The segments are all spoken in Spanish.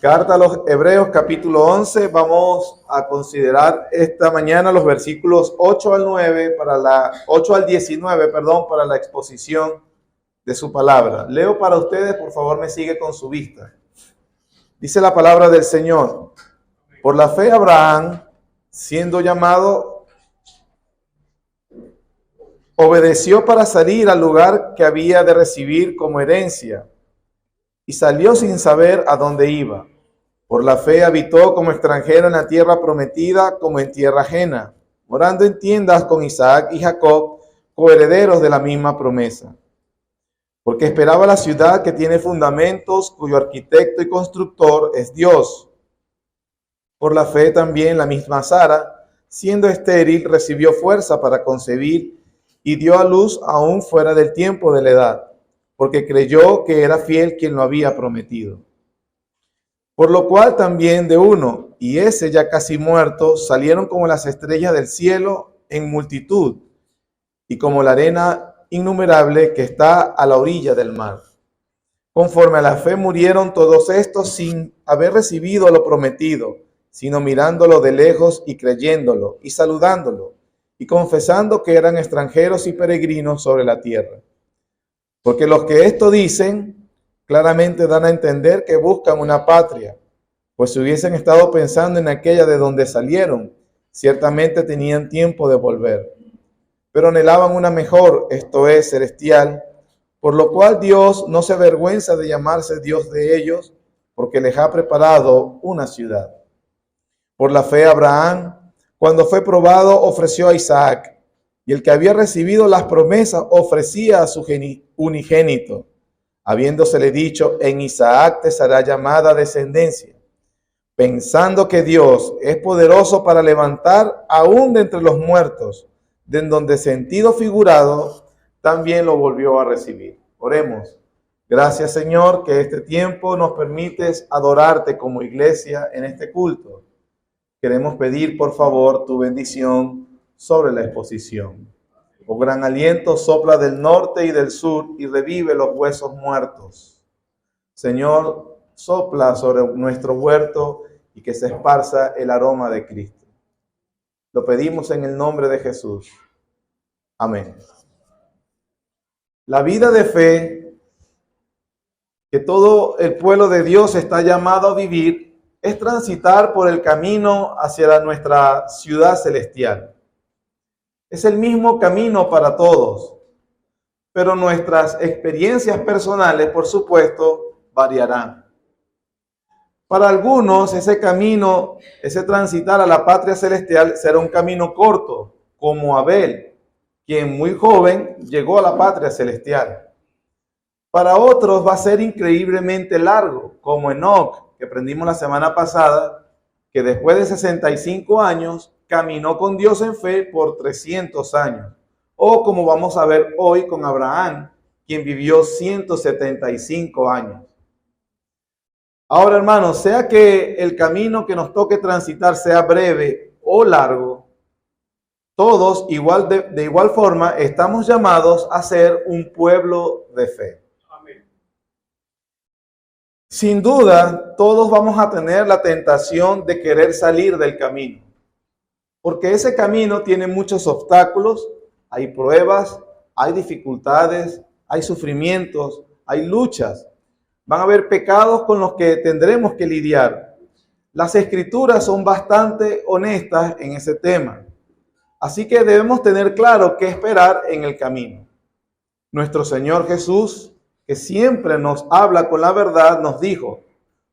Carta a los Hebreos, capítulo 11. Vamos a considerar esta mañana los versículos 8 al 19, para la exposición de su palabra. Leo para ustedes, por favor, me sigue con su vista. Dice la palabra del Señor: por la fe Abraham, siendo llamado, obedeció para salir al lugar que había de recibir como herencia, y salió sin saber a dónde iba. Por la fe habitó como extranjero en la tierra prometida, como en tierra ajena, morando en tiendas con Isaac y Jacob, coherederos de la misma promesa. Porque esperaba la ciudad que tiene fundamentos, cuyo arquitecto y constructor es Dios. Por la fe también la misma Sara, siendo estéril, recibió fuerza para concebir y dio a luz aún fuera del tiempo de la edad, porque creyó que era fiel quien lo había prometido. Por lo cual también de uno, y ese ya casi muerto, salieron como las estrellas del cielo en multitud, y como la arena innumerable que está a la orilla del mar. Conforme a la fe murieron todos estos sin haber recibido lo prometido, sino mirándolo de lejos y creyéndolo, y saludándolo, y confesando que eran extranjeros y peregrinos sobre la tierra. Porque los que esto dicen claramente dan a entender que buscan una patria, pues si hubiesen estado pensando en aquella de donde salieron, ciertamente tenían tiempo de volver. Pero anhelaban una mejor, esto es, celestial, por lo cual Dios no se avergüenza de llamarse Dios de ellos, porque les ha preparado una ciudad. Por la fe Abraham, cuando fue probado, ofreció a Isaac, y el que había recibido las promesas ofrecía a su unigénito, habiéndosele dicho: en Isaac te será llamada descendencia, pensando que Dios es poderoso para levantar aún de entre los muertos, de donde sentido figurado también lo volvió a recibir. Oremos. Gracias, Señor, que este tiempo nos permites adorarte como iglesia en este culto. Queremos pedir, por favor, tu bendición sobre la exposición. Oh gran aliento, sopla del norte y del sur y revive los huesos muertos. Señor, sopla sobre nuestro huerto y que se esparza el aroma de Cristo. Lo pedimos en el nombre de Jesús. Amén. La vida de fe que todo el pueblo de Dios está llamado a vivir es transitar por el camino hacia nuestra ciudad celestial. Es el mismo camino para todos, pero nuestras experiencias personales, por supuesto, variarán. Para algunos, ese camino, ese transitar a la patria celestial será un camino corto, como Abel, quien muy joven llegó a la patria celestial. Para otros va a ser increíblemente largo, como Enoc, que aprendimos la semana pasada, que después de 65 años caminó con Dios en fe por 300 años. O como vamos a ver hoy con Abraham, quien vivió 175 años. Ahora, hermanos, sea que el camino que nos toque transitar sea breve o largo, todos de igual forma estamos llamados a ser un pueblo de fe. Amén. Sin duda, todos vamos a tener la tentación de querer salir del camino, porque ese camino tiene muchos obstáculos, hay pruebas, hay dificultades, hay sufrimientos, hay luchas. Van a haber pecados con los que tendremos que lidiar. Las escrituras son bastante honestas en ese tema. Así que debemos tener claro qué esperar en el camino. Nuestro Señor Jesús, que siempre nos habla con la verdad, nos dijo: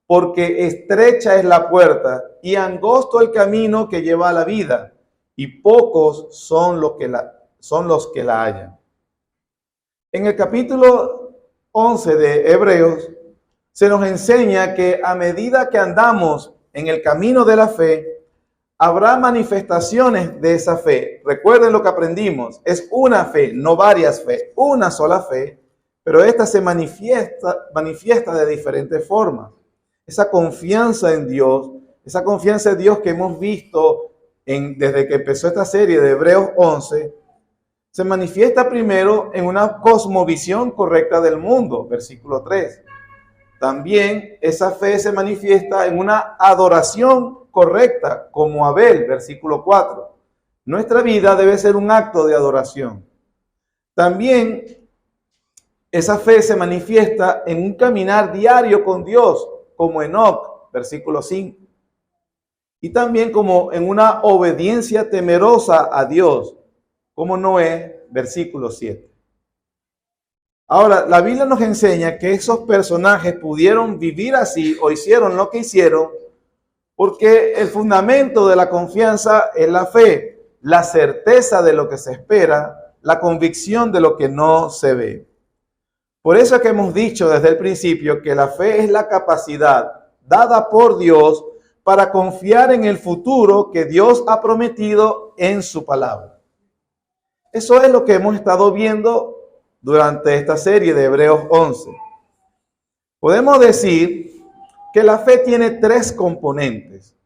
porque estrecha es la puerta y angosto el camino que lleva a la vida, y pocos son los que la hallan. En el capítulo 11 de Hebreos se nos enseña que a medida que andamos en el camino de la fe, habrá manifestaciones de esa fe. Recuerden lo que aprendimos: es una fe, no varias fe, una sola fe, pero esta se manifiesta de diferentes formas. Esa confianza en Dios, esa confianza en Dios que hemos visto desde que empezó esta serie de Hebreos 11, se manifiesta primero en una cosmovisión correcta del mundo, versículo 3. También esa fe se manifiesta en una adoración correcta, como Abel, versículo 4. Nuestra vida debe ser un acto de adoración. También esa fe se manifiesta en un caminar diario con Dios, como Enoc, versículo 5. Y también como en una obediencia temerosa a Dios, como Noé, versículo 7. Ahora, la Biblia nos enseña que esos personajes pudieron vivir así o hicieron lo que hicieron porque el fundamento de la confianza es la fe, la certeza de lo que se espera, la convicción de lo que no se ve. Por eso es que hemos dicho desde el principio que la fe es la capacidad dada por Dios para confiar en el futuro que Dios ha prometido en su palabra. Eso es lo que hemos estado viendo durante esta serie de Hebreos 11. Podemos decir que la fe tiene tres componentes.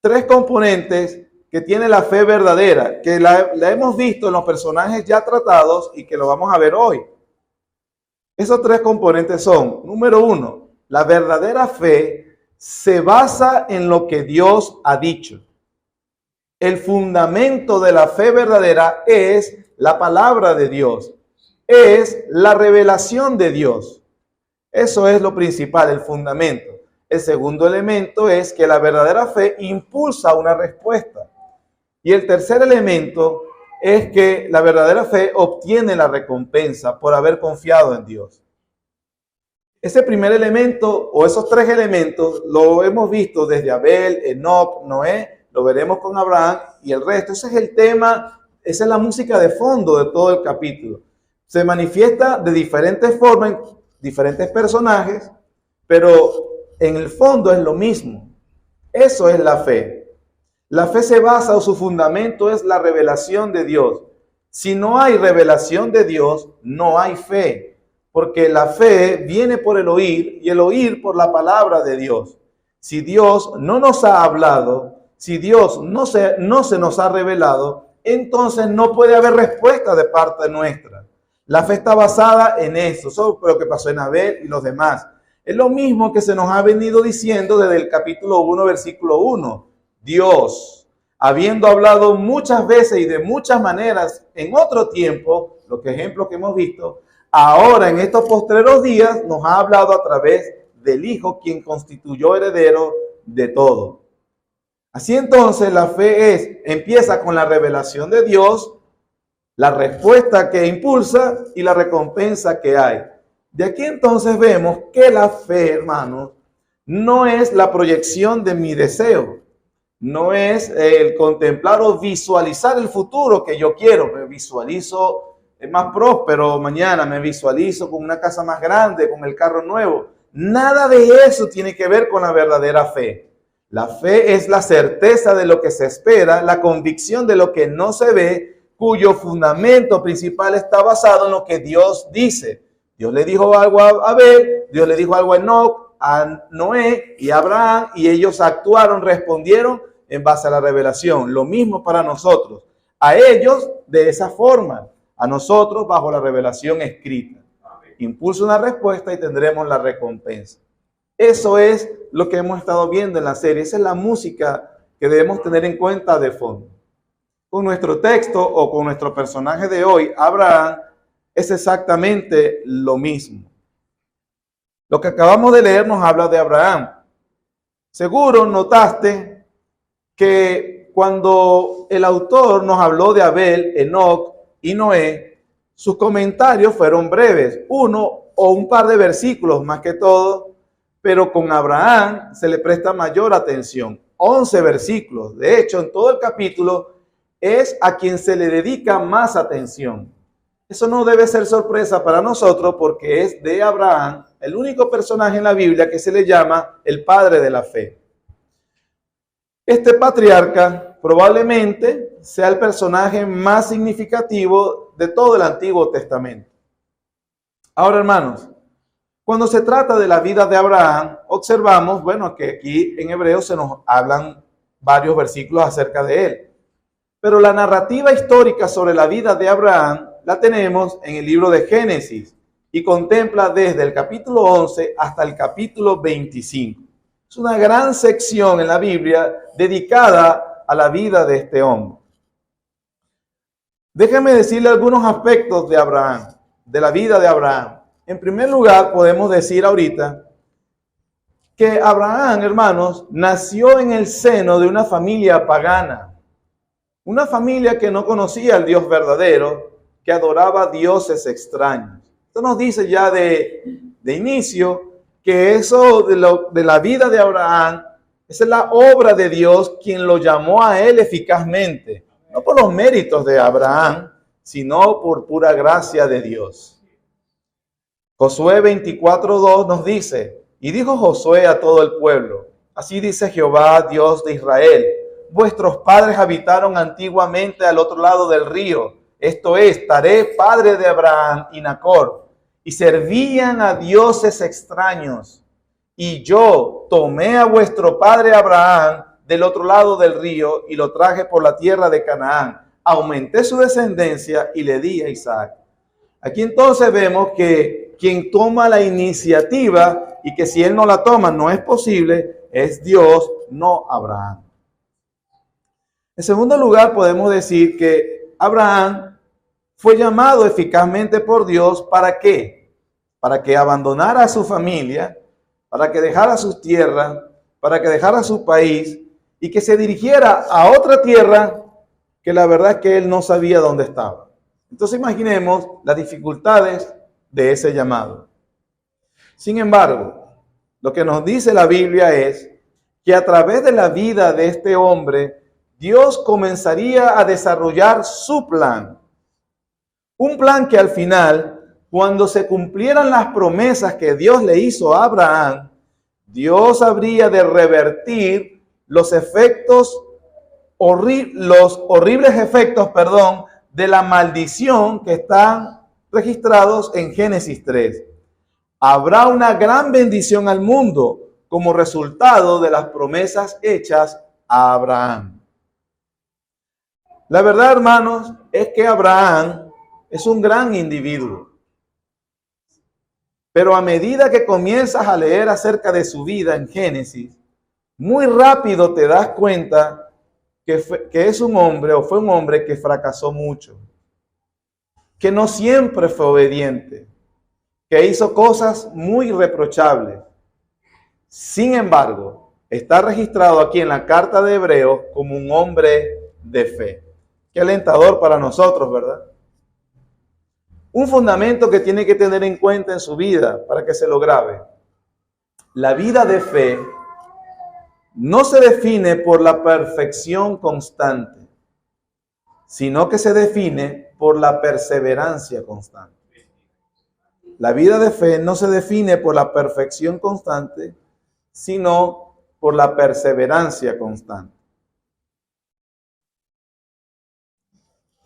Tres componentes que tiene la fe verdadera, que la hemos visto en los personajes ya tratados y que lo vamos a ver hoy. Esos tres componentes son, número uno, la verdadera fe se basa en lo que Dios ha dicho. El fundamento de la fe verdadera es la palabra de Dios, es la revelación de Dios. Eso es lo principal, el fundamento. El segundo elemento es que la verdadera fe impulsa una respuesta. Y el tercer elemento es que la verdadera fe obtiene la recompensa por haber confiado en Dios. Ese primer elemento o esos tres elementos lo hemos visto desde Abel, Enoc, Noé, lo veremos con Abraham y el resto. Ese es el tema, esa es la música de fondo de todo el capítulo. Se manifiesta de diferentes formas, en diferentes personajes, pero en el fondo es lo mismo. Eso es la fe. La fe se basa o su fundamento es la revelación de Dios. Si no hay revelación de Dios, no hay fe. Porque la fe viene por el oír y el oír por la palabra de Dios. Si Dios no nos ha hablado, si Dios no se nos ha revelado, entonces no puede haber respuesta de parte nuestra. La fe está basada en eso. Eso fue lo que pasó en Abel y los demás. Es lo mismo que se nos ha venido diciendo desde el capítulo 1, versículo 1. Dios, habiendo hablado muchas veces y de muchas maneras en otro tiempo, los ejemplos que hemos visto, ahora en estos postreros días nos ha hablado a través del Hijo, quien constituyó heredero de todo. Así entonces la fe empieza con la revelación de Dios, la respuesta que impulsa y la recompensa que hay. De aquí entonces vemos que la fe, hermanos, no es la proyección de mi deseo, no es el contemplar o visualizar el futuro que yo quiero. Me visualizo más próspero mañana, me visualizo con una casa más grande, con el carro nuevo. Nada de eso tiene que ver con la verdadera fe. La fe es la certeza de lo que se espera, la convicción de lo que no se ve, cuyo fundamento principal está basado en lo que Dios dice. Dios le dijo algo a Abel, Dios le dijo algo a Enoc, a Noé y a Abraham, y ellos actuaron, respondieron en base a la revelación. Lo mismo para nosotros. A ellos de esa forma, a nosotros bajo la revelación escrita. Impulsa una respuesta y tendremos la recompensa. Eso es lo que hemos estado viendo en la serie. Esa es la música que debemos tener en cuenta de fondo. Con nuestro texto o con nuestro personaje de hoy, Abraham, es exactamente lo mismo. Lo que acabamos de leer nos habla de Abraham. Seguro notaste que cuando el autor nos habló de Abel, Enoc y Noé, sus comentarios fueron breves, uno o un par de versículos más que todo, pero con Abraham se le presta mayor atención, 11 versículos. De hecho, en todo el capítulo es a quien se le dedica más atención. Eso no debe ser sorpresa para nosotros porque es de Abraham, el único personaje en la Biblia que se le llama el padre de la fe. Este patriarca probablemente sea el personaje más significativo de todo el Antiguo Testamento. Ahora, hermanos, cuando se trata de la vida de Abraham, observamos, bueno, que aquí en Hebreos se nos hablan varios versículos acerca de él. Pero la narrativa histórica sobre la vida de Abraham la tenemos en el libro de Génesis y contempla desde el capítulo 11 hasta el capítulo 25. Es una gran sección en la Biblia dedicada a la vida de este hombre. Déjeme decirle algunos aspectos de Abraham, de la vida de Abraham. En primer lugar, podemos decir ahorita que Abraham, hermanos, nació en el seno de una familia pagana. Una familia que no conocía al Dios verdadero, que adoraba dioses extraños. Esto nos dice ya de inicio que eso de la vida de Abraham, esa es la obra de Dios quien lo llamó a él eficazmente. No por los méritos de Abraham, sino por pura gracia de Dios. Josué 24:2 nos dice, y dijo Josué a todo el pueblo, así dice Jehová, Dios de Israel, vuestros padres habitaron antiguamente al otro lado del río, esto es, Taré, padre de Abraham y Nacor, y servían a dioses extraños. Y yo tomé a vuestro padre Abraham del otro lado del río y lo traje por la tierra de Canaán. Aumenté su descendencia y le di a Isaac. Aquí entonces vemos que quien toma la iniciativa y que si él no la toma no es posible, es Dios, no Abraham. En segundo lugar, podemos decir que Abraham fue llamado eficazmente por Dios, ¿para qué? Para que abandonara a su familia, para que dejara sus tierras, para que dejara su país y que se dirigiera a otra tierra que la verdad es que él no sabía dónde estaba. Entonces imaginemos las dificultades de ese llamado. Sin embargo, lo que nos dice la Biblia es que a través de la vida de este hombre, Dios comenzaría a desarrollar su plan. Un plan que al final, cuando se cumplieran las promesas que Dios le hizo a Abraham, Dios habría de revertir los horribles efectos, de la maldición que están registrados en Génesis 3. Habrá una gran bendición al mundo como resultado de las promesas hechas a Abraham. La verdad, hermanos, es que Abraham es un gran individuo. Pero a medida que comienzas a leer acerca de su vida en Génesis, muy rápido te das cuenta que es un hombre o fue un hombre que fracasó mucho, que no siempre fue obediente, que hizo cosas muy reprochables. Sin embargo, está registrado aquí en la carta de Hebreos como un hombre de fe. Qué alentador para nosotros, ¿verdad? Un fundamento que tiene que tener en cuenta en su vida para que se lo grabe. La vida de fe no se define por la perfección constante, sino que se define por la perseverancia constante. La vida de fe no se define por la perfección constante, sino por la perseverancia constante.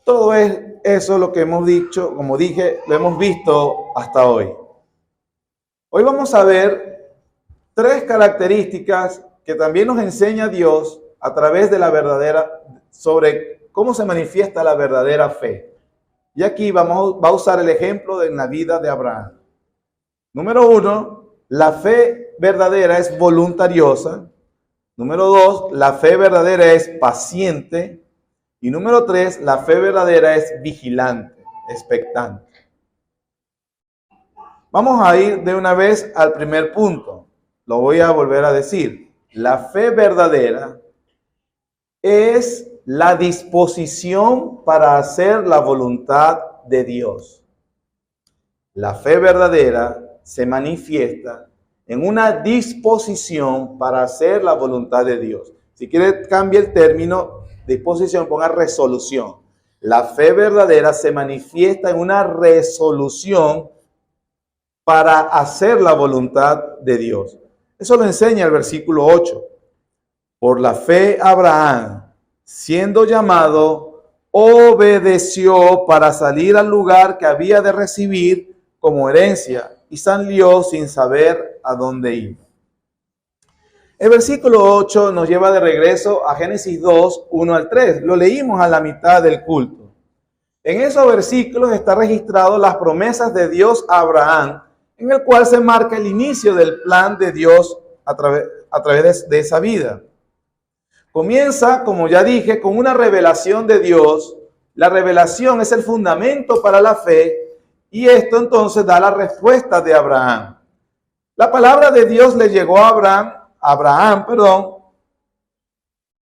Todo eso lo que hemos dicho, como dije, lo hemos visto hasta hoy. Hoy vamos a ver 3 características que también nos enseña Dios a través de la verdadera, sobre cómo se manifiesta la verdadera fe. Y aquí va a usar el ejemplo de la vida de Abraham. Número 1, la fe verdadera es voluntariosa. Número 2, la fe verdadera es paciente. Y número 3, la fe verdadera es vigilante, expectante. Vamos a ir de una vez al primer punto. Lo voy a volver a decir. La fe verdadera es la disposición para hacer la voluntad de Dios. La fe verdadera se manifiesta en una disposición para hacer la voluntad de Dios. Si quiere, cambie el término disposición, ponga resolución. La fe verdadera se manifiesta en una resolución para hacer la voluntad de Dios. Eso lo enseña el versículo 8. Por la fe Abraham, siendo llamado, obedeció para salir al lugar que había de recibir como herencia y salió sin saber a dónde iba. El versículo 8 nos lleva de regreso a Génesis 2, 1 al 3. Lo leímos a la mitad del culto. En esos versículos está registrado las promesas de Dios a Abraham, en el cual se marca el inicio del plan de Dios a través de esa vida. Comienza, como ya dije, con una revelación de Dios. La revelación es el fundamento para la fe y esto entonces da la respuesta de Abraham. La palabra de Dios le llegó a Abraham,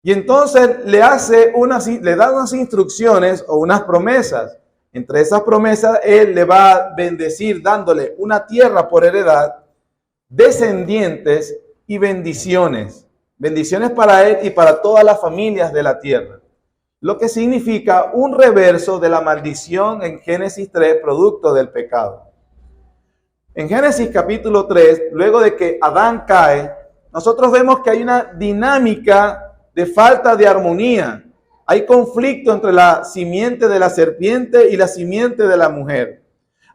y entonces le da unas instrucciones o unas promesas. Entre esas promesas, él le va a bendecir dándole una tierra por heredad, descendientes y bendiciones. Bendiciones para él y para todas las familias de la tierra. Lo que significa un reverso de la maldición en Génesis 3, producto del pecado. En Génesis capítulo 3, luego de que Adán cae, nosotros vemos que hay una dinámica de falta de armonía. Hay conflicto entre la simiente de la serpiente y la simiente de la mujer.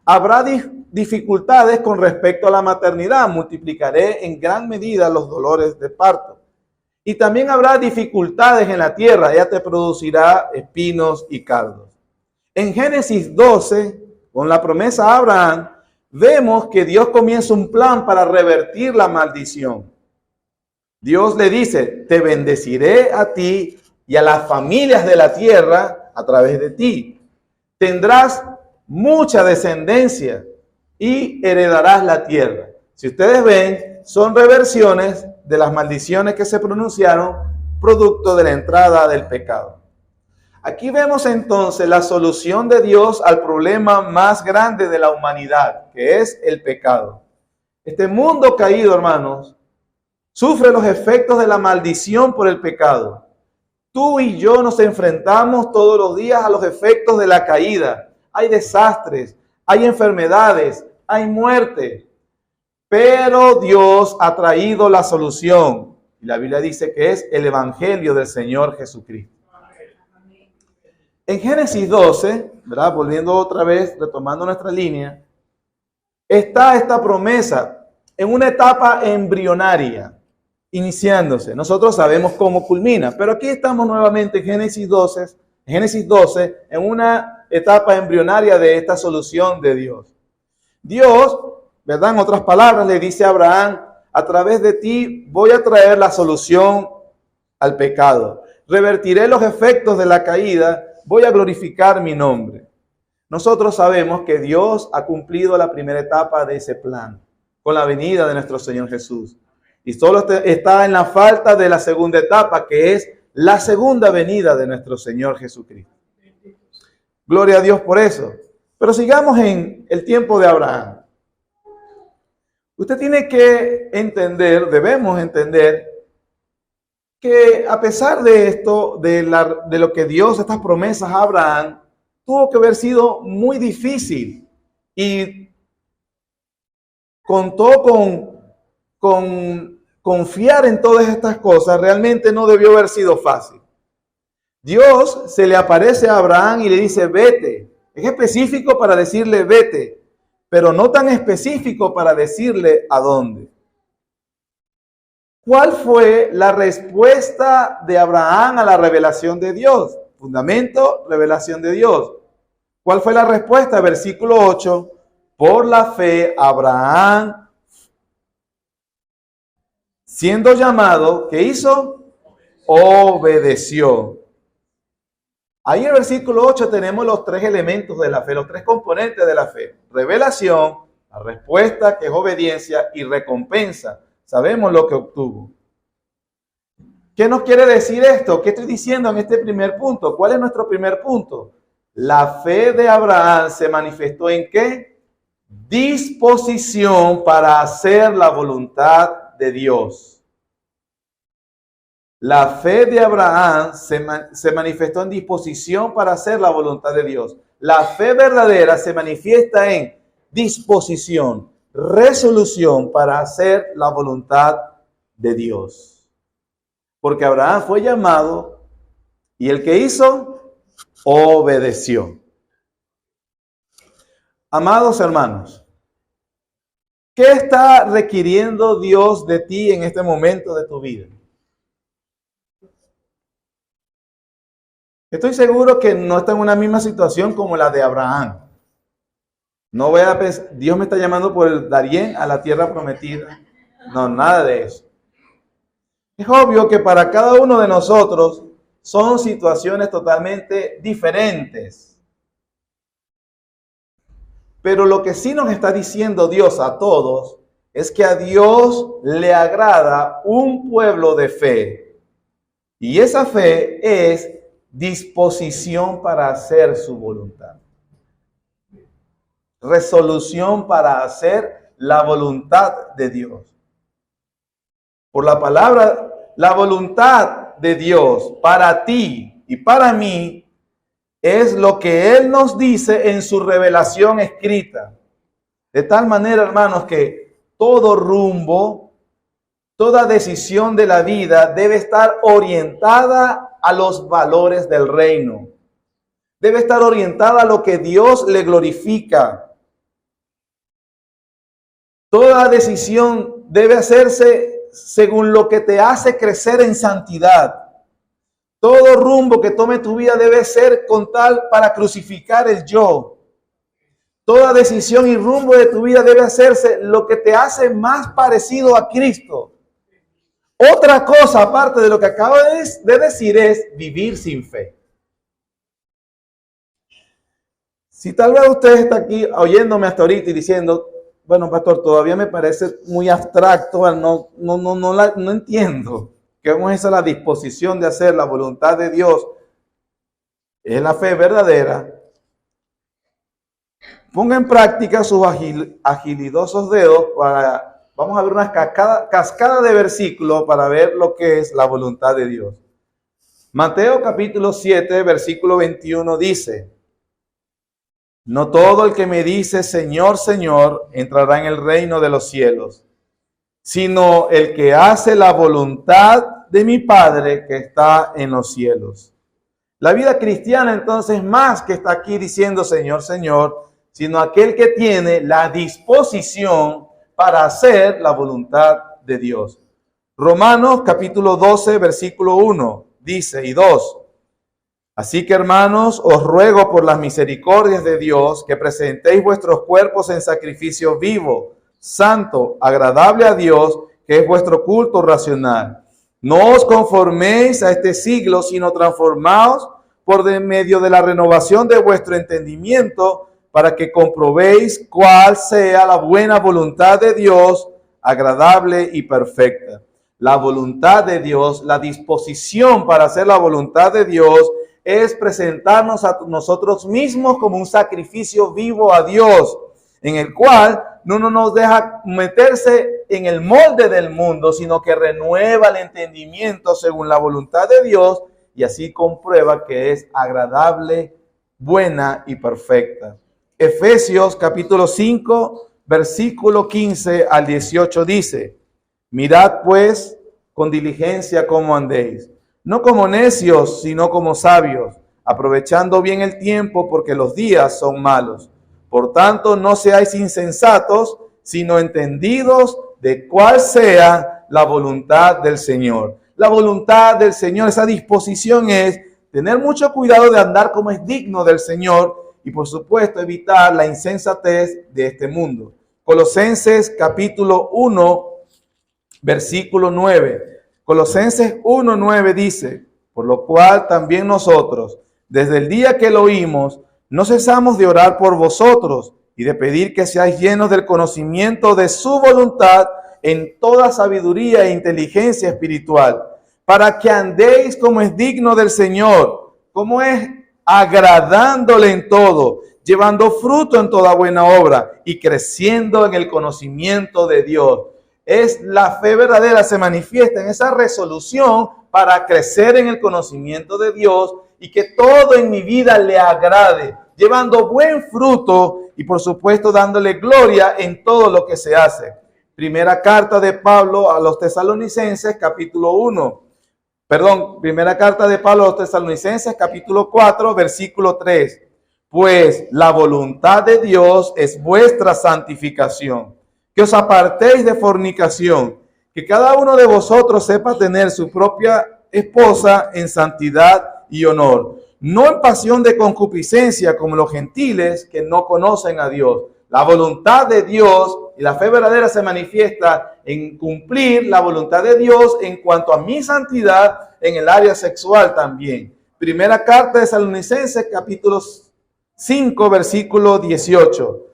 Habrá dificultades con respecto a la maternidad. Multiplicaré en gran medida los dolores de parto. Y también habrá dificultades en la tierra. Ella te producirá espinos y cardos. En Génesis 12, con la promesa a Abraham, vemos que Dios comienza un plan para revertir la maldición. Dios le dice, te bendeciré a ti y a las familias de la tierra a través de ti. Tendrás mucha descendencia y heredarás la tierra. Si ustedes ven, son reversiones de las maldiciones que se pronunciaron producto de la entrada del pecado. Aquí vemos entonces la solución de Dios al problema más grande de la humanidad, que es el pecado. Este mundo caído, hermanos, sufre los efectos de la maldición por el pecado. Tú y yo nos enfrentamos todos los días a los efectos de la caída. Hay desastres, hay enfermedades, hay muerte. Pero Dios ha traído la solución. Y la Biblia dice que es el Evangelio del Señor Jesucristo. En Génesis 12, ¿verdad? Volviendo otra vez, retomando nuestra línea, está esta promesa en una etapa embrionaria, iniciándose. Nosotros sabemos cómo culmina, pero aquí estamos nuevamente en Génesis 12, en una etapa embrionaria de esta solución de Dios. Dios, ¿verdad? En otras palabras, le dice a Abraham, a través de ti voy a traer la solución al pecado. Revertiré los efectos de la caída, voy a glorificar mi nombre. Nosotros sabemos que Dios ha cumplido la primera etapa de ese plan, con la venida de nuestro Señor Jesús. Y solo está en la falta de la segunda etapa, que es la segunda venida de nuestro Señor Jesucristo. Gloria a Dios por eso. Pero sigamos en el tiempo de Abraham. Usted tiene que entender, debemos entender, que a pesar de esto, de lo que Dios, estas promesas a Abraham, tuvo que haber sido muy difícil y contó con confiar en todas estas cosas, realmente no debió haber sido fácil. Dios se le aparece a Abraham y le dice, vete. Es específico para decirle vete, pero no tan específico para decirle a dónde. ¿Cuál fue la respuesta de Abraham a la revelación de Dios? Fundamento, revelación de Dios. ¿Cuál fue la respuesta? Versículo 8. Por la fe, Abraham, siendo llamado, ¿qué hizo? Obedeció. Ahí en el versículo 8 tenemos los tres elementos de la fe, los tres componentes de la fe. Revelación, la respuesta que es obediencia y recompensa. Sabemos lo que obtuvo. ¿Qué nos quiere decir esto? ¿Qué estoy diciendo en este primer punto? ¿Cuál es nuestro primer punto? La fe de Abraham se manifestó en ¿qué? Disposición para hacer la voluntad de Dios. La fe de Abraham se manifestó en disposición para hacer la voluntad de Dios. La fe verdadera se manifiesta en disposición, resolución para hacer la voluntad de Dios. Porque Abraham fue llamado y el que hizo, obedeció. Amados hermanos, ¿qué está requiriendo Dios de ti en este momento de tu vida? Estoy seguro que no está en una misma situación como la de Abraham. No voy a pensar, Dios me está llamando por el Darién a la tierra prometida. No, nada de eso. Es obvio que para cada uno de nosotros son situaciones totalmente diferentes. Pero lo que sí nos está diciendo Dios a todos es que a Dios le agrada un pueblo de fe. Y esa fe es disposición para hacer su voluntad. Resolución para hacer la voluntad de Dios. Por la palabra, la voluntad de Dios para ti y para mí es lo que Él nos dice en su revelación escrita. De tal manera, hermanos, que todo rumbo, toda decisión de la vida debe estar orientada a los valores del reino. Debe estar orientada a lo que Dios le glorifica. Toda decisión debe hacerse según lo que te hace crecer en santidad. Todo rumbo que tome tu vida debe ser con tal para crucificar el yo. Toda decisión y rumbo de tu vida debe hacerse lo que te hace más parecido a Cristo. Otra cosa, aparte de lo que acabo de decir, es vivir sin fe. Si tal vez usted está aquí oyéndome hasta ahorita y diciendo, bueno, pastor, todavía me parece muy abstracto, no entiendo. ¿Cómo es esa la disposición de hacer la voluntad de Dios? Es la fe verdadera. Ponga en práctica sus agilidosos dedos vamos a ver una cascada de versículos para ver lo que es la voluntad de Dios. Mateo capítulo 7, versículo 21 dice, no todo el que me dice Señor, Señor, entrará en el reino de los cielos, sino el que hace la voluntad de mi Padre que está en los cielos. La vida cristiana entonces más que está aquí diciendo Señor, Señor, sino aquel que tiene la disposición para hacer la voluntad de Dios. Romanos capítulo 12, versículo 1 dice y 2. Así que hermanos, os ruego por las misericordias de Dios que presentéis vuestros cuerpos en sacrificio vivo, santo, agradable a Dios, que es vuestro culto racional. No os conforméis a este siglo, sino transformaos por medio de la renovación de vuestro entendimiento, para que comprobéis cuál sea la buena voluntad de Dios, agradable y perfecta. La voluntad de Dios, la disposición para hacer la voluntad de Dios, es presentarnos a nosotros mismos como un sacrificio vivo a Dios, en el cual no nos deja meterse en el molde del mundo, sino que renueva el entendimiento según la voluntad de Dios y así comprueba que es agradable, buena y perfecta. Efesios capítulo 5, versículo 15 al 18 dice, mirad pues con diligencia cómo andéis, no como necios, sino como sabios, aprovechando bien el tiempo porque los días son malos. Por tanto, no seáis insensatos, sino entendidos de cuál sea la voluntad del Señor. La voluntad del Señor, esa disposición es tener mucho cuidado de andar como es digno del Señor y, por supuesto, evitar la insensatez de este mundo. Colosenses capítulo 1, versículo 9. Colosenses 1, 9 dice, por lo cual también nosotros, desde el día que lo oímos, no cesamos de orar por vosotros y de pedir que seáis llenos del conocimiento de su voluntad en toda sabiduría e inteligencia espiritual, para que andéis como es digno del Señor, como es agradándole en todo, llevando fruto en toda buena obra y creciendo en el conocimiento de Dios. Es la fe verdadera, se manifiesta en esa resolución para crecer en el conocimiento de Dios y que todo en mi vida le agrade, llevando buen fruto y por supuesto dándole gloria en todo lo que se hace. Primera carta de Pablo a los Tesalonicenses, capítulo 1. Primera carta de Pablo a los Tesalonicenses, capítulo 4, versículo 3. Pues la voluntad de Dios es vuestra santificación, que os apartéis de fornicación, que cada uno de vosotros sepa tener su propia esposa en santidad y honor, no en pasión de concupiscencia como los gentiles que no conocen a Dios. La voluntad de Dios y la fe verdadera se manifiesta en cumplir la voluntad de Dios en cuanto a mi santidad en el área sexual también. Primera carta de Tesalonicenses, capítulo 5, versículo 18.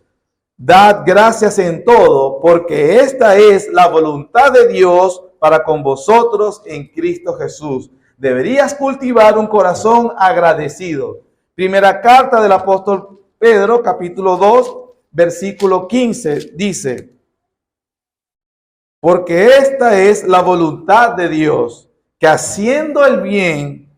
Dad gracias en todo, porque esta es la voluntad de Dios para con vosotros en Cristo Jesús. Deberías cultivar un corazón agradecido. Primera carta del apóstol Pedro, capítulo 2, versículo 15, dice: porque esta es la voluntad de Dios, que haciendo el bien,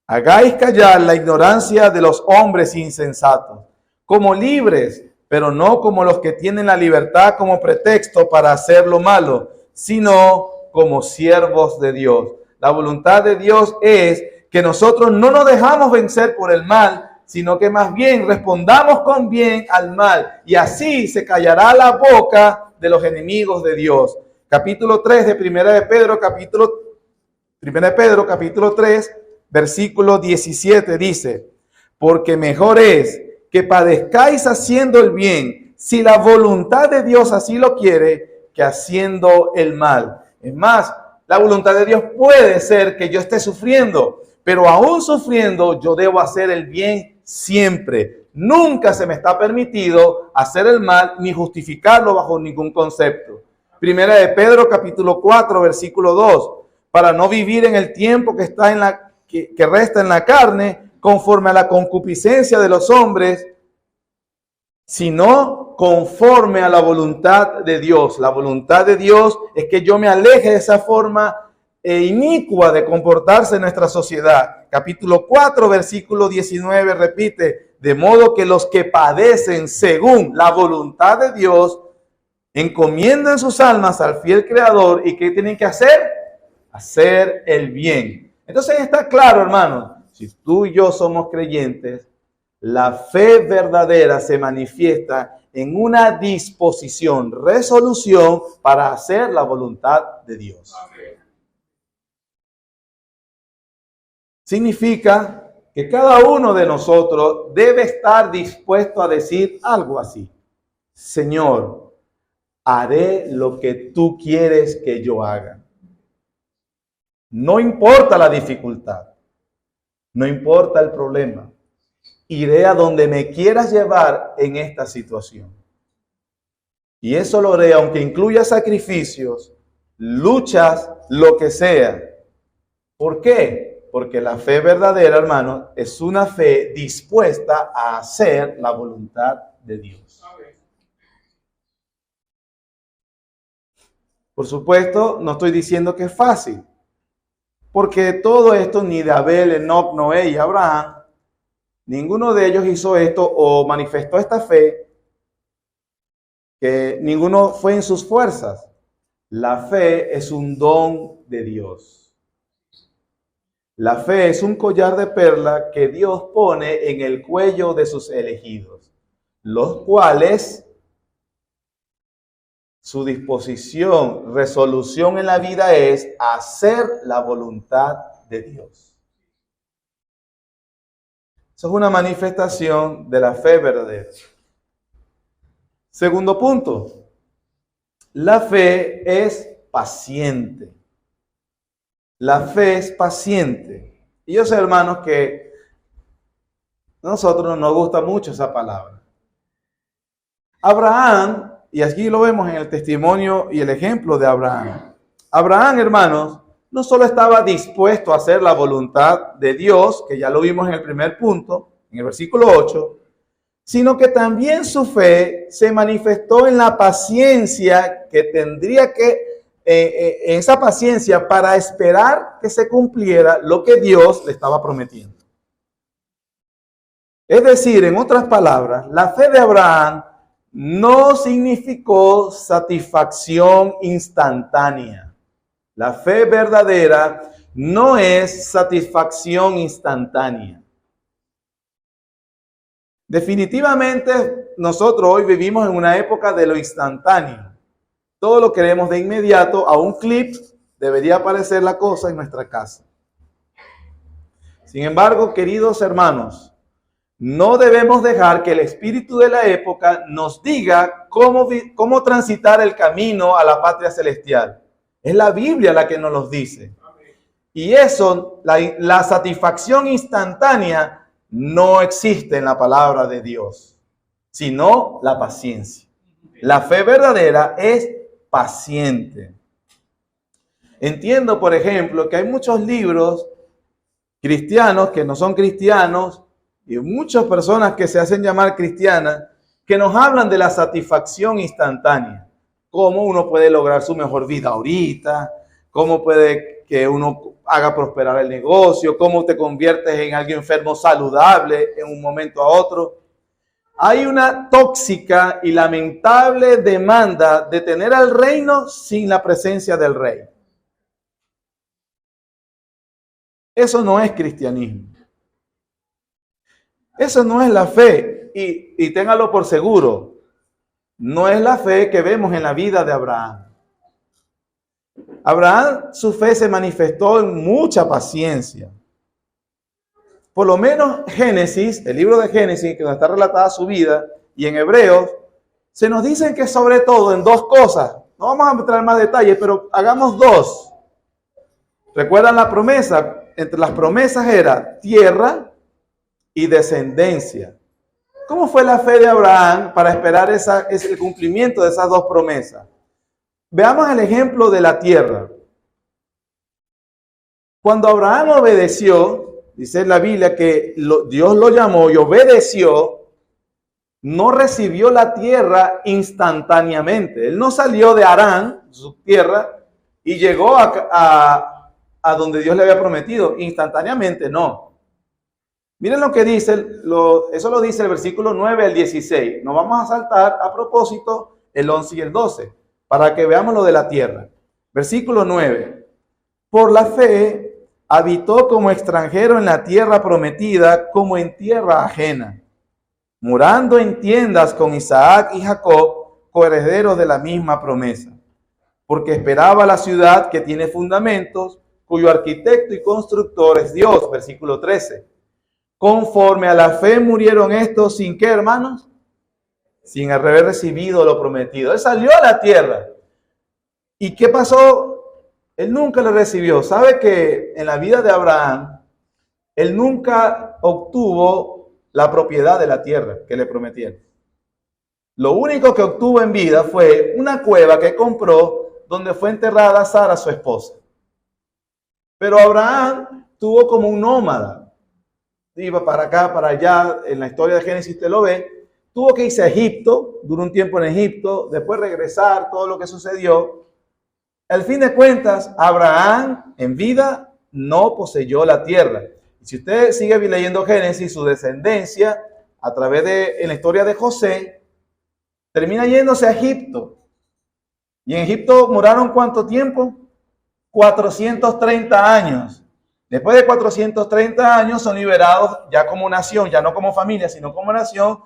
hagáis callar la ignorancia de los hombres insensatos, como libres, pero no como los que tienen la libertad como pretexto para hacer lo malo, sino como siervos de Dios. La voluntad de Dios es que nosotros no nos dejamos vencer por el mal, sino que más bien respondamos con bien al mal, y así se callará la boca de los enemigos de Dios. Capítulo 3 de Primera de Pedro, capítulo 3, versículo 17 dice: porque mejor es que padezcáis haciendo el bien, si la voluntad de Dios así lo quiere, que haciendo el mal. Es más, la voluntad de Dios puede ser que yo esté sufriendo, pero aún sufriendo yo debo hacer el bien siempre. Nunca se me está permitido hacer el mal ni justificarlo bajo ningún concepto. Primera de Pedro, capítulo 4, versículo 2. Para no vivir en el tiempo que está que resta en la carne, conforme a la concupiscencia de los hombres, sino conforme a la voluntad de Dios. La voluntad de Dios es que yo me aleje de esa forma inicua de comportarse en nuestra sociedad. Capítulo 4, versículo 19 repite: de modo que los que padecen según la voluntad de Dios encomiendan sus almas al fiel Creador. ¿Y qué tienen que hacer? Hacer el bien. Entonces está claro, hermanos, si tú y yo somos creyentes, la fe verdadera se manifiesta en una disposición, resolución para hacer la voluntad de Dios. Significa que cada uno de nosotros debe estar dispuesto a decir algo así: Señor, haré lo que tú quieres que yo haga. No importa la dificultad, no importa el problema. Iré a donde me quieras llevar en esta situación. Y eso lo haré aunque incluya sacrificios, luchas, lo que sea. ¿Por qué? Porque la fe verdadera, hermano, es una fe dispuesta a hacer la voluntad de Dios. Por supuesto, no estoy diciendo que es fácil, porque todo esto ni de Abel, Enoc, Noé y Abraham, ninguno de ellos hizo esto o manifestó esta fe, que ninguno fue en sus fuerzas. La fe es un don de Dios. La fe es un collar de perla que Dios pone en el cuello de sus elegidos, los cuales su disposición, resolución en la vida es hacer la voluntad de Dios. Eso es una manifestación de la fe verdadera. Segundo punto, la fe es paciente. La fe es paciente. Y yo sé, hermanos, que a nosotros no nos gusta mucho esa palabra. Abraham, y aquí lo vemos en el testimonio y el ejemplo de Abraham. Abraham, hermanos, no solo estaba dispuesto a hacer la voluntad de Dios, que ya lo vimos en el primer punto, en el versículo 8, sino que también su fe se manifestó en la paciencia que tendría que, esa paciencia para esperar que se cumpliera lo que Dios le estaba prometiendo. Es decir, en otras palabras, la fe de Abraham no significó satisfacción instantánea. La fe verdadera no es satisfacción instantánea. Definitivamente nosotros hoy vivimos en una época de lo instantáneo. Todo lo queremos de inmediato, a un clip debería aparecer la cosa en nuestra casa. Sin embargo, queridos hermanos, no debemos dejar que el espíritu de la época nos diga cómo transitar el camino a la patria celestial. Es la Biblia la que nos lo dice. Y eso, la satisfacción instantánea, no existe en la palabra de Dios, sino la paciencia. La fe verdadera es paciente. Entiendo, por ejemplo, que hay muchos libros cristianos que no son cristianos y muchas personas que se hacen llamar cristianas que nos hablan de la satisfacción instantánea. Cómo uno puede lograr su mejor vida ahorita, cómo puede que uno haga prosperar el negocio, cómo te conviertes en alguien enfermo saludable en un momento a otro. Hay una tóxica y lamentable demanda de tener al reino sin la presencia del rey. Eso no es cristianismo. Eso no es la fe. Y téngalo por seguro, no es la fe que vemos en la vida de Abraham. Abraham, su fe se manifestó en mucha paciencia. Por lo menos Génesis, el libro de Génesis, que nos está relatada su vida, y en Hebreos, se nos dicen que sobre todo en dos cosas. No vamos a entrar en más detalles, pero hagamos dos. ¿Recuerdan la promesa? Entre las promesas era tierra y descendencia. ¿Cómo fue la fe de Abraham para esperar el cumplimiento de esas dos promesas? Veamos el ejemplo de la tierra. Cuando Abraham obedeció, dice en la Biblia que Dios lo llamó y obedeció, no recibió la tierra instantáneamente. Él no salió de Harán, su tierra, y llegó a donde Dios le había prometido. Instantáneamente, no. Miren lo que dice, eso lo dice el versículo 9 al 16. Nos vamos a saltar a propósito el 11 y el 12, para que veamos lo de la tierra. Versículo 9. Por la fe habitó como extranjero en la tierra prometida, como en tierra ajena, morando en tiendas con Isaac y Jacob, coherederos de la misma promesa, porque esperaba la ciudad que tiene fundamentos, cuyo arquitecto y constructor es Dios. Versículo 13. Conforme a la fe murieron estos, ¿sin qué, hermanos? Sin haber recibido lo prometido. Él salió a la tierra. ¿Y qué pasó? Él nunca lo recibió. ¿Sabe que en la vida de Abraham, él nunca obtuvo la propiedad de la tierra que le prometieron? Lo único que obtuvo en vida fue una cueva que compró donde fue enterrada Sara, su esposa. Pero Abraham tuvo como un nómada. Iba para acá, para allá. En la historia de Génesis usted lo ve. Tuvo que irse a Egipto, duró un tiempo en Egipto, después regresar, todo lo que sucedió. Al fin de cuentas, Abraham en vida no poseyó la tierra. Y si usted sigue leyendo Génesis, su descendencia, a través en la historia de José, termina yéndose a Egipto. Y en Egipto moraron ¿cuánto tiempo? 430 años. Después de 430 años son liberados ya como nación, ya no como familia, sino como nación,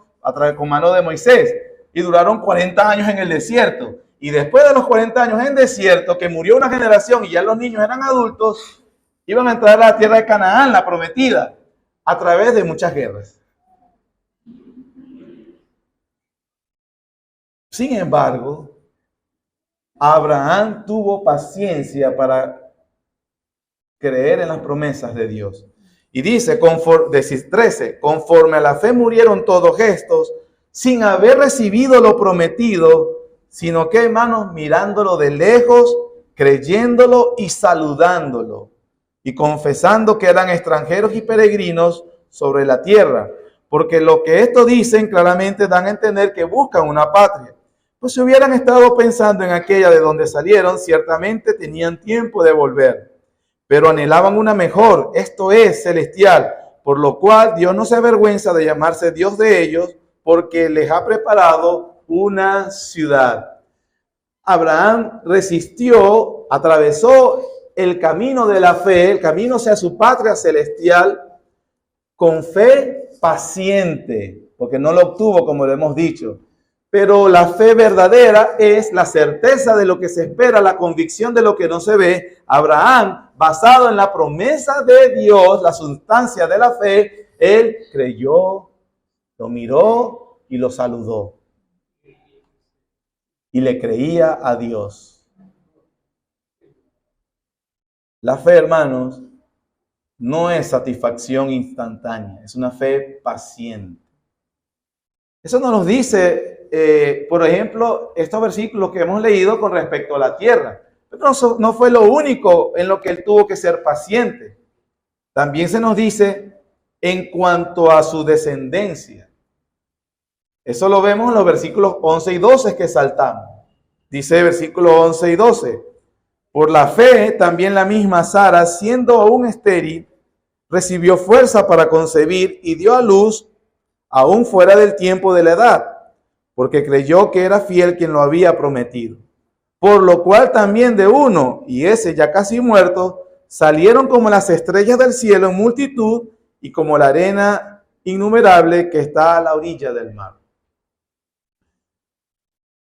con mano de Moisés. Y duraron 40 años en el desierto. Y después de los 40 años en desierto, que murió una generación y ya los niños eran adultos, iban a entrar a la tierra de Canaán, la prometida, a través de muchas guerras. Sin embargo, Abraham tuvo paciencia para creer en las promesas de Dios. Y dice, 13, conforme a la fe murieron todos estos, sin haber recibido lo prometido, sino que, hermanos, mirándolo de lejos, creyéndolo y saludándolo, y confesando que eran extranjeros y peregrinos sobre la tierra, porque lo que estos dicen claramente dan a entender que buscan una patria. Pues si hubieran estado pensando en aquella de donde salieron, ciertamente tenían tiempo de volver. Pero anhelaban una mejor, esto es, celestial, por lo cual Dios no se avergüenza de llamarse Dios de ellos, porque les ha preparado una ciudad. Abraham resistió, atravesó el camino de la fe, el camino hacia su patria celestial, con fe paciente, porque no lo obtuvo, como lo hemos dicho. Pero la fe verdadera es la certeza de lo que se espera, la convicción de lo que no se ve. Abraham, basado en la promesa de Dios, la sustancia de la fe, él creyó, lo miró y lo saludó. Y le creía a Dios. La fe, hermanos, no es satisfacción instantánea, es una fe paciente. Eso nos lo dice, por ejemplo, estos versículos que hemos leído con respecto a la tierra. Pero no fue lo único en lo que él tuvo que ser paciente. También se nos dice en cuanto a su descendencia. Eso lo vemos en los versículos 11 y 12 que saltamos. Dice versículos 11 y 12. Por la fe, también la misma Sara, siendo aún estéril, recibió fuerza para concebir y dio a luz aún fuera del tiempo de la edad, porque creyó que era fiel quien lo había prometido. Por lo cual también de uno, y ese ya casi muerto, salieron como las estrellas del cielo en multitud y como la arena innumerable que está a la orilla del mar.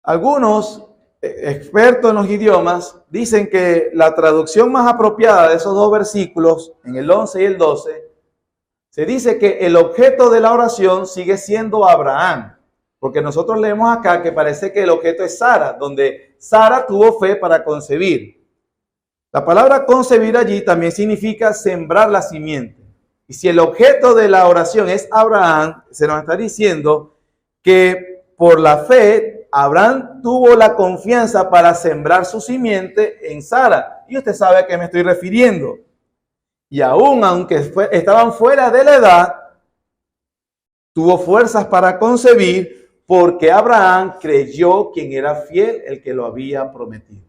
Algunos expertos en los idiomas dicen que la traducción más apropiada de esos dos versículos, en el 11 y el 12, se dice que el objeto de la oración sigue siendo Abraham, porque nosotros leemos acá que parece que el objeto es Sara, donde Sara tuvo fe para concebir. La palabra concebir allí también significa sembrar la simiente. Y si el objeto de la oración es Abraham, se nos está diciendo que por la fe Abraham tuvo la confianza para sembrar su simiente en Sara. Y usted sabe a qué me estoy refiriendo. Y aún aunque estaban fuera de la edad, tuvo fuerzas para concebir porque Abraham creyó quien era fiel, el que lo había prometido.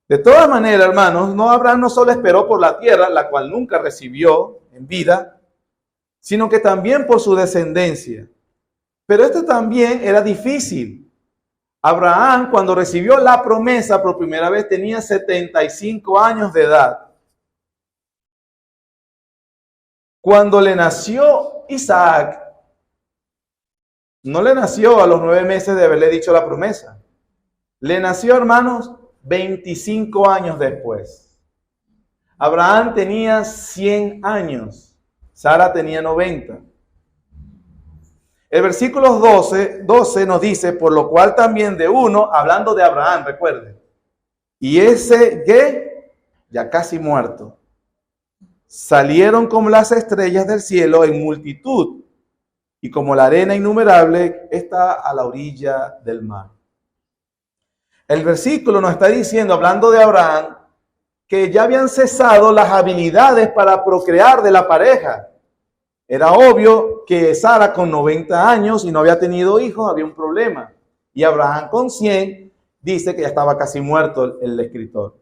De todas maneras, hermanos, Abraham no solo esperó por la tierra, la cual nunca recibió en vida, sino que también por su descendencia. Pero esto también era difícil. Abraham, cuando recibió la promesa por primera vez, tenía 75 años de edad. Cuando le nació Isaac, no le nació a los 9 meses de haberle dicho la promesa. Le nació, hermanos, 25 años después. Abraham tenía 100 años. Sara tenía 90. El versículo 12 nos dice, por lo cual también de uno, hablando de Abraham, recuerden, y ese que ya casi muerto, salieron como las estrellas del cielo en multitud, y como la arena innumerable está a la orilla del mar. El versículo nos está diciendo, hablando de Abraham, que ya habían cesado las habilidades para procrear de la pareja. Era obvio que Sara con 90 años y no había tenido hijos, había un problema. Y Abraham con 100 dice que ya estaba casi muerto el escritor.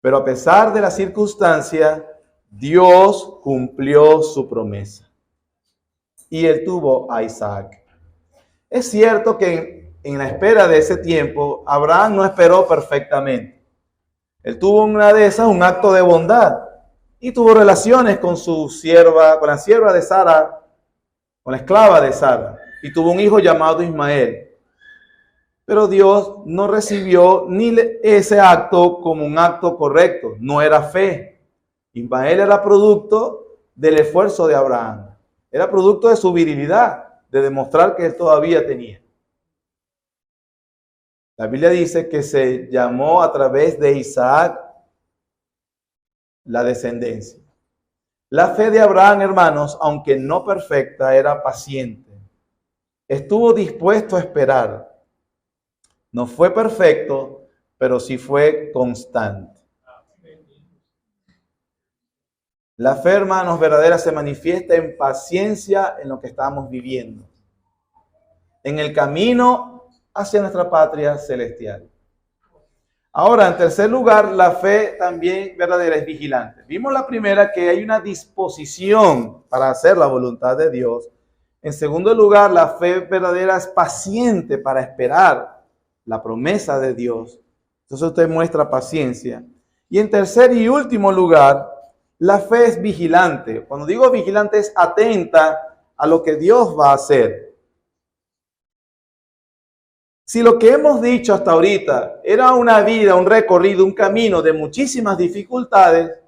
Pero a pesar de la circunstancia, Dios cumplió su promesa. Y él tuvo a Isaac. Es cierto que en la espera de ese tiempo, Abraham no esperó perfectamente. Él tuvo una de esas, un acto de bondad. Y tuvo relaciones con su sierva, con la sierva de Sara, con la esclava de Sara. Y tuvo un hijo llamado Ismael. Pero Dios no recibió ni ese acto como un acto correcto. No era fe. Ismael era producto del esfuerzo de Abraham. Era producto de su virilidad, de demostrar que él todavía tenía. La Biblia dice que se llamó a través de Isaac la descendencia. La fe de Abraham, hermanos, aunque no perfecta, era paciente. Estuvo dispuesto a esperar. No fue perfecto, pero sí fue constante. La fe, hermanos, verdadera se manifiesta en paciencia en lo que estamos viviendo, en el camino hacia nuestra patria celestial. Ahora, en tercer lugar, la fe también verdadera es vigilante. Vimos la primera, que hay una disposición para hacer la voluntad de Dios. En segundo lugar, la fe verdadera es paciente para esperar la promesa de Dios. Entonces usted muestra paciencia. Y en tercer y último lugar, la fe es vigilante. Cuando digo vigilante, es atenta a lo que Dios va a hacer. Si lo que hemos dicho hasta ahorita era una vida, un recorrido, un camino de muchísimas dificultades,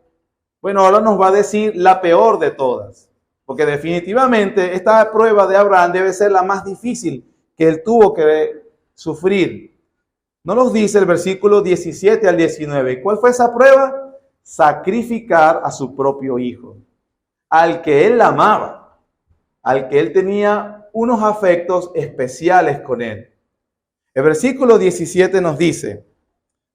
bueno, ahora nos va a decir la peor de todas. Porque definitivamente esta prueba de Abraham debe ser la más difícil que él tuvo que sufrir. ¿No nos dice el versículo 17 al 19? ¿Cuál fue esa prueba? Sacrificar a su propio hijo, al que él amaba, al que él tenía unos afectos especiales con él. El versículo 17 nos dice,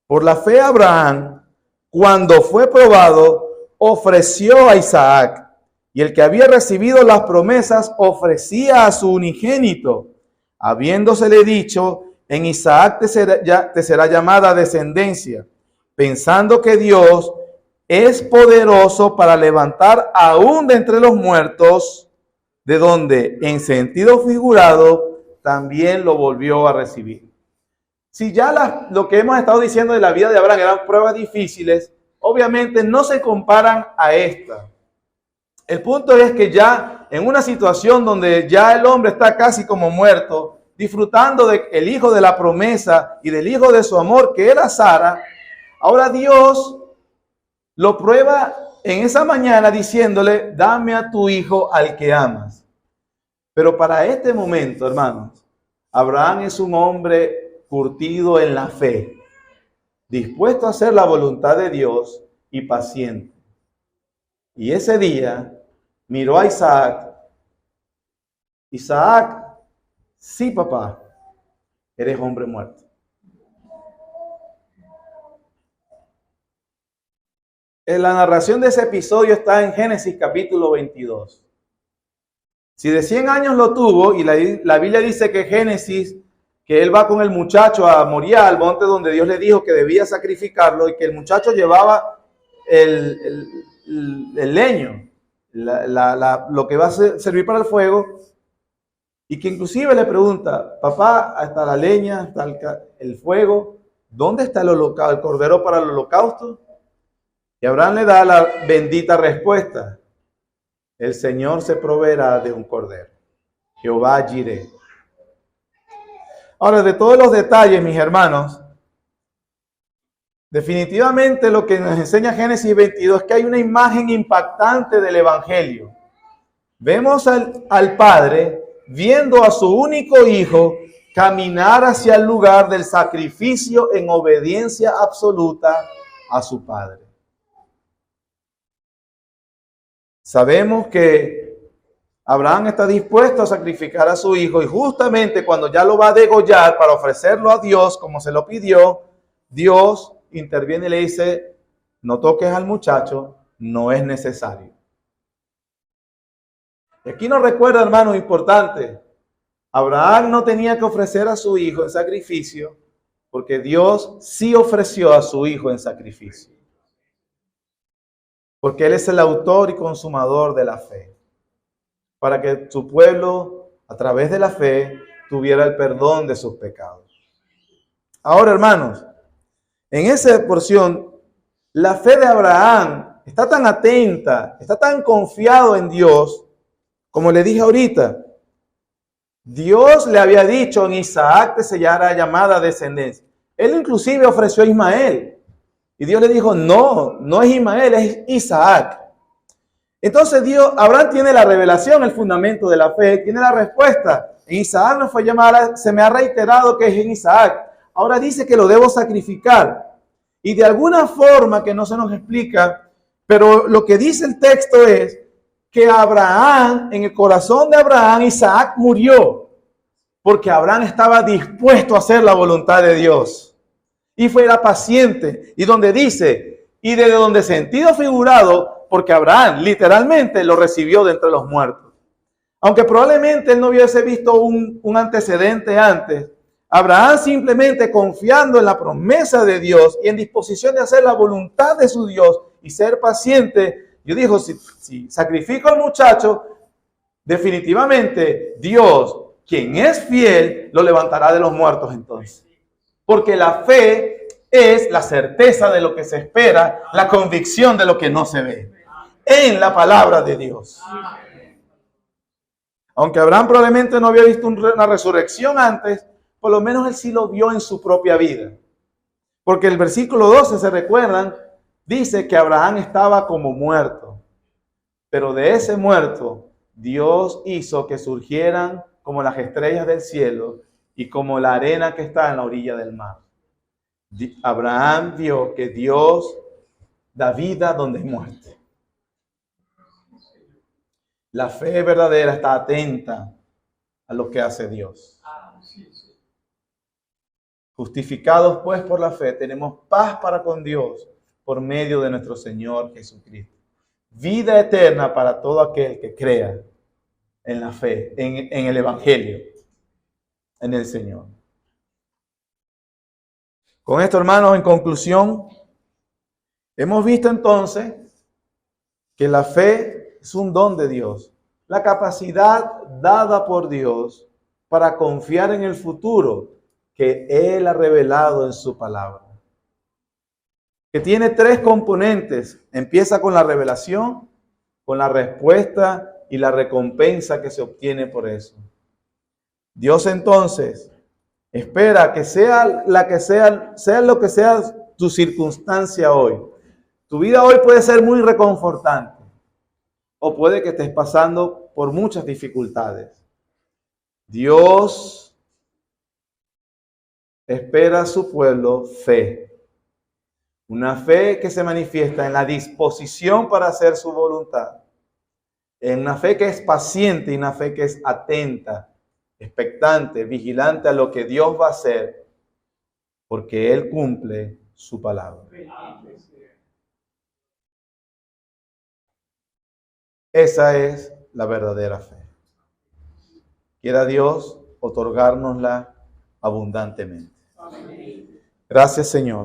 por la fe Abraham, cuando fue probado, ofreció a Isaac, y el que había recibido las promesas ofrecía a su unigénito, habiéndosele dicho, en Isaac te será llamada descendencia, pensando que Dios es poderoso para levantar aún de entre los muertos, de donde en sentido figurado también lo volvió a recibir. Si ya lo que hemos estado diciendo de la vida de Abraham eran pruebas difíciles, obviamente no se comparan a esta. El punto es que ya en una situación donde ya el hombre está casi como muerto, disfrutando del hijo de la promesa y del hijo de su amor que era Sara, ahora Dios lo prueba en esa mañana diciéndole, dame a tu hijo al que amas. Pero para este momento, hermanos, Abraham es un hombre curtido en la fe, dispuesto a hacer la voluntad de Dios y paciente. Y ese día miró a Isaac. Isaac, sí, papá, eres hombre muerto. En la narración de ese episodio está en Génesis capítulo 22. Si de 100 años lo tuvo, y la Biblia dice que Génesis, que él va con el muchacho a Moriah, al monte donde Dios le dijo que debía sacrificarlo, y que el muchacho llevaba el leño, lo que va a servir para el fuego, y que inclusive le pregunta, papá, hasta la leña, hasta el fuego, ¿dónde está el cordero para el holocausto? Y Abraham le da la bendita respuesta, el Señor se proveerá de un cordero, Jehová Jireh. Ahora, de todos los detalles, mis hermanos, definitivamente lo que nos enseña Génesis 22 es que hay una imagen impactante del Evangelio. Vemos al Padre viendo a su único hijo caminar hacia el lugar del sacrificio en obediencia absoluta a su Padre. Sabemos que Abraham está dispuesto a sacrificar a su hijo y justamente cuando ya lo va a degollar para ofrecerlo a Dios como se lo pidió, Dios interviene y le dice, no toques al muchacho, no es necesario. Y aquí nos recuerda, hermano, importante, Abraham no tenía que ofrecer a su hijo en sacrificio porque Dios sí ofreció a su hijo en sacrificio. Porque Él es el autor y consumador de la fe, para que su pueblo, a través de la fe, tuviera el perdón de sus pecados. Ahora, hermanos, en esa porción, la fe de Abraham está tan atenta, está tan confiado en Dios, como le dije ahorita. Dios le había dicho en Isaac te será llamada descendencia. Él inclusive ofreció a Ismael. Y Dios le dijo, no es Ismael, es Isaac. Entonces Abraham tiene la revelación, el fundamento de la fe, tiene la respuesta. En Isaac no fue llamada, se me ha reiterado que es en Isaac. Ahora dice que lo debo sacrificar. Y de alguna forma que no se nos explica, pero lo que dice el texto es que Abraham, en el corazón de Abraham, Isaac murió. Porque Abraham estaba dispuesto a hacer la voluntad de Dios. Y fuera paciente. Y donde dice, y desde donde sentido figurado, porque Abraham literalmente lo recibió de entre los muertos. Aunque probablemente él no hubiese visto un antecedente antes, Abraham simplemente confiando en la promesa de Dios y en disposición de hacer la voluntad de su Dios y ser paciente, yo digo, si sacrifico al muchacho, definitivamente Dios, quien es fiel, lo levantará de los muertos entonces. Porque la fe es la certeza de lo que se espera, la convicción de lo que no se ve. En la palabra de Dios. Aunque Abraham probablemente no había visto una resurrección antes, por lo menos él sí lo vio en su propia vida. Porque el versículo 12, ¿se recuerdan? Dice que Abraham estaba como muerto. Pero de ese muerto, Dios hizo que surgieran como las estrellas del cielo y como la arena que está en la orilla del mar. Abraham vio que Dios da vida donde hay muerte. La fe verdadera está atenta a lo que hace Dios. Justificados pues por la fe, tenemos paz para con Dios por medio de nuestro Señor Jesucristo. Vida eterna para todo aquel que crea en la fe, en el Evangelio, en el Señor. Con esto, hermanos, en conclusión, hemos visto entonces que la fe es un don de Dios, la capacidad dada por Dios para confiar en el futuro que Él ha revelado en su palabra. Que tiene tres componentes. Empieza con la revelación, con la respuesta y la recompensa que se obtiene por eso. Dios entonces espera que sea lo que sea tu circunstancia hoy. Tu vida hoy puede ser muy reconfortante o puede que estés pasando por muchas dificultades. Dios espera a su pueblo fe. Una fe que se manifiesta en la disposición para hacer su voluntad. En una fe que es paciente y una fe que es atenta, expectante, vigilante a lo que Dios va a hacer, porque Él cumple su palabra. Esa es la verdadera fe. Quiera Dios otorgárnosla abundantemente. Gracias, Señor.